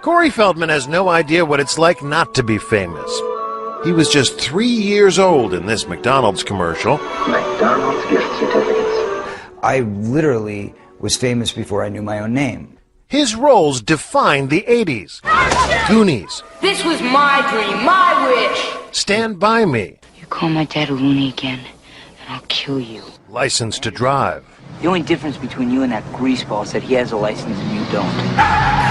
Corey Feldman has no idea what it's like not to be famous. He was just 3 years old in this McDonald's commercial. McDonald's gift certificates. I literally was famous before I knew my own name. His roles defined the 80s. Goonies. This was my dream, my wish. Stand By Me. You call my dad a loony again, and I'll kill you. License to Drive. The only difference between you and that greaseball is that he has a license and you don't.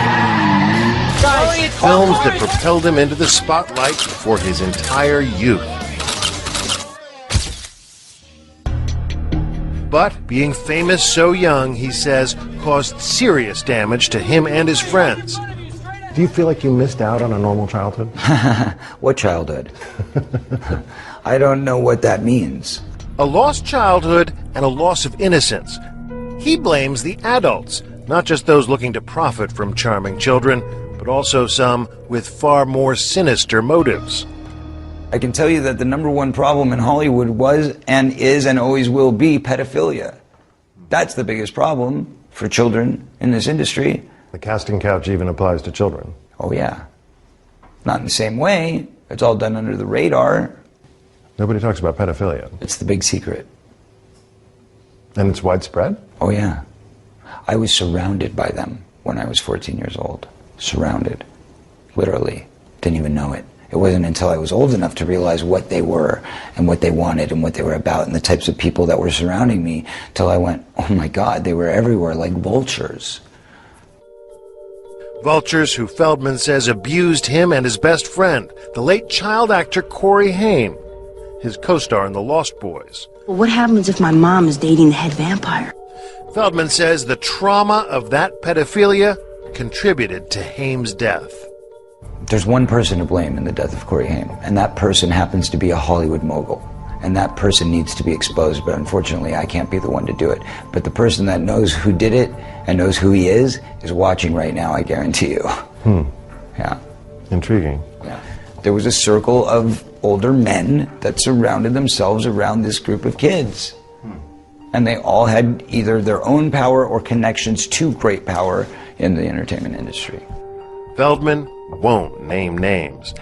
Films that propelled him into the spotlight for his entire youth. But being famous so young, he says, caused serious damage to him and his friends. Do you feel like you missed out on a normal childhood? What childhood? I don't know what that means. A lost childhood and a loss of innocence. He blames the adults, not just those looking to profit from charming children, but also some with far more sinister motives. I can tell you that the number one problem in Hollywood was and is and always will be pedophilia. That's the biggest problem for children in this industry. The casting couch even applies to children. Oh yeah. Not in the same way. It's all done under the radar. Nobody talks about pedophilia. It's the big secret. And it's widespread? Oh yeah. I was surrounded by them when I was 14 years old. Surrounded. Literally. Didn't even know it. It wasn't until I was old enough to realize what they were and what they wanted and what they were about and the types of people that were surrounding me till I went, oh my God, they were everywhere like vultures. Vultures who Feldman says abused him and his best friend, the late child actor Corey Haim, his co-star in The Lost Boys. Well, what happens if my mom is dating the head vampire? Feldman says the trauma of that pedophilia contributed to Haim's death. There's one person to blame in the death of Corey Haim, and that person happens to be a Hollywood mogul. And that person needs to be exposed, but unfortunately I can't be the one to do it. But the person that knows who did it and knows who he is watching right now, I guarantee you. Yeah. Intriguing. Yeah. There was a circle of older men that surrounded themselves around this group of kids. And they all had either their own power or connections to great power in the entertainment industry. Feldman won't name names.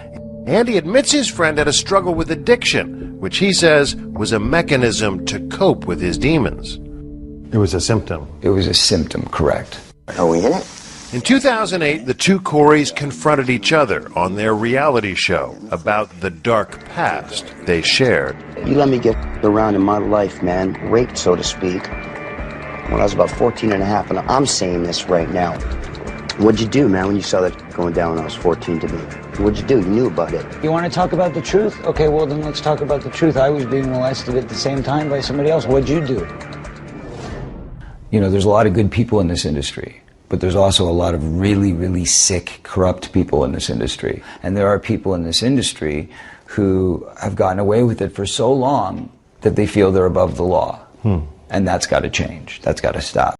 And he admits his friend had a struggle with addiction, which he says was a mechanism to cope with his demons. It was a symptom. It was a symptom, correct. Are we in it? In 2008, the two Coreys confronted each other on their reality show about the dark past they shared. You let me get around in my life, man. Raped, so to speak. When I was about 14 and a half, and I'm saying this right now. What'd you do, man, when you saw that going down when I was 14 to me? What'd you do? You knew about it. You want to talk about the truth? Okay, well then let's talk about the truth. I was being molested at the same time by somebody else. What'd you do? You know, there's a lot of good people in this industry, but there's also a lot of really, really sick, corrupt people in this industry. And there are people in this industry who have gotten away with it for so long that they feel they're above the law. And that's got to change. That's got to stop.